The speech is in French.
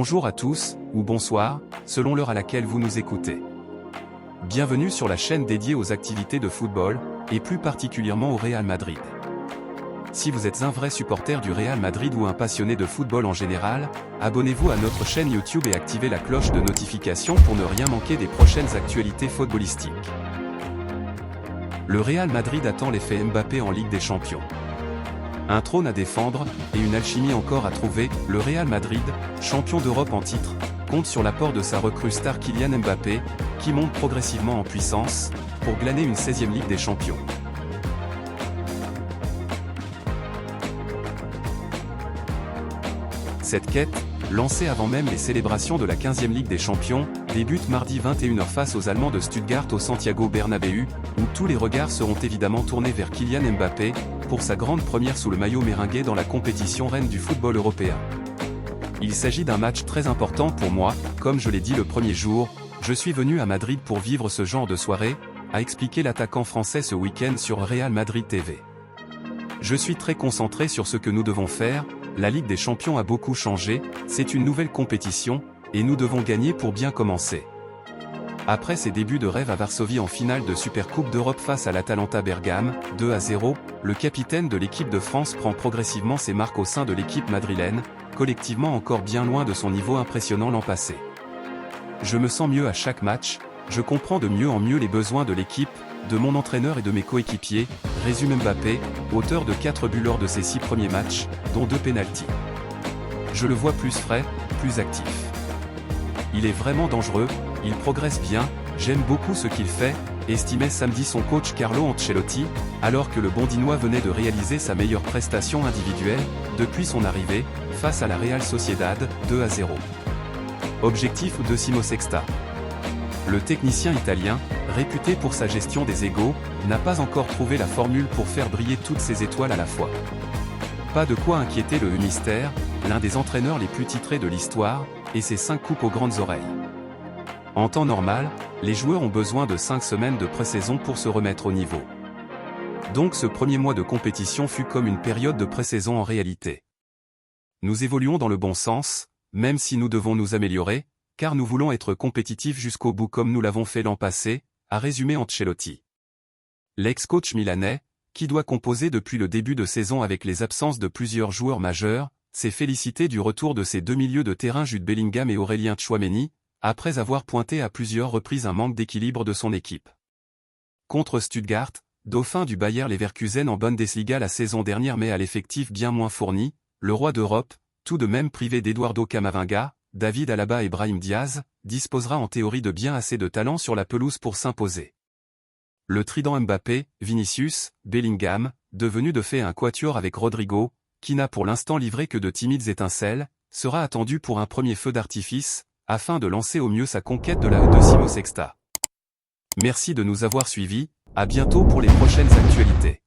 Bonjour à tous, ou bonsoir, selon l'heure à laquelle vous nous écoutez. Bienvenue sur la chaîne dédiée aux activités de football, et plus particulièrement au Real Madrid. Si vous êtes un vrai supporter du Real Madrid ou un passionné de football en général, abonnez-vous à notre chaîne YouTube et activez la cloche de notification pour ne rien manquer des prochaines actualités footballistiques. Le Real Madrid attend l'effet Mbappé en Ligue des Champions. Un trône à défendre, et une alchimie encore à trouver, le Real Madrid, champion d'Europe en titre, compte sur l'apport de sa recrue star Kylian Mbappé, qui monte progressivement en puissance, pour glaner une 16e Ligue des Champions. Cette quête, lancée avant même les célébrations de la 15e Ligue des Champions, débute mardi 21h face aux Allemands de Stuttgart au Santiago Bernabéu, où tous les regards seront évidemment tournés vers Kylian Mbappé, pour sa grande première sous le maillot méringué dans la compétition reine du football européen. Il s'agit d'un match très important pour moi, comme je l'ai dit le premier jour, je suis venu à Madrid pour vivre ce genre de soirée, a expliqué l'attaquant français ce week-end sur Real Madrid TV. Je suis très concentré sur ce que nous devons faire, la Ligue des Champions a beaucoup changé, c'est une nouvelle compétition, et nous devons gagner pour bien commencer. Après ses débuts de rêve à Varsovie en finale de Supercoupe d'Europe face à l'Atalanta Bergame, 2-0, le capitaine de l'équipe de France prend progressivement ses marques au sein de l'équipe madrilène, collectivement encore bien loin de son niveau impressionnant l'an passé. Je me sens mieux à chaque match, je comprends de mieux en mieux les besoins de l'équipe, de mon entraîneur et de mes coéquipiers, résume Mbappé, auteur de 4 buts lors de ses 6 premiers matchs, dont 2 pénaltys. Je le vois plus frais, plus actif. Il est vraiment dangereux, il progresse bien, j'aime beaucoup ce qu'il fait, estimait samedi son coach Carlo Ancelotti, alors que le Bondinois venait de réaliser sa meilleure prestation individuelle, depuis son arrivée, face à la Real Sociedad, 2-0. Objectif de Simo Sexta. Le technicien italien, réputé pour sa gestion des égos, n'a pas encore trouvé la formule pour faire briller toutes ses étoiles à la fois. Pas de quoi inquiéter le mystère, l'un des entraîneurs les plus titrés de l'histoire, et ses 5 coupes aux grandes oreilles. En temps normal, les joueurs ont besoin de 5 semaines de pré-saison pour se remettre au niveau. Donc ce premier mois de compétition fut comme une période de pré-saison en réalité. Nous évoluons dans le bon sens, même si nous devons nous améliorer, car nous voulons être compétitifs jusqu'au bout comme nous l'avons fait l'an passé, a résumé Ancelotti. L'ex-coach milanais, qui doit composer depuis le début de saison avec les absences de plusieurs joueurs majeurs, s'est félicité du retour de ses 2 milieux de terrain Jude Bellingham et Aurélien Tchouaméni, après avoir pointé à plusieurs reprises un manque d'équilibre de son équipe. Contre Stuttgart, dauphin du Bayer Leverkusen en Bundesliga la saison dernière mais à l'effectif bien moins fourni, le roi d'Europe, tout de même privé d'Eduardo Camavinga, David Alaba et Brahim Diaz, disposera en théorie de bien assez de talent sur la pelouse pour s'imposer. Le trident Mbappé, Vinicius, Bellingham, devenu de fait un quatuor avec Rodrigo, qui n'a pour l'instant livré que de timides étincelles, sera attendu pour un premier feu d'artifice, afin de lancer au mieux sa conquête de la de Simo Sexta. Merci de nous avoir suivis, à bientôt pour les prochaines actualités.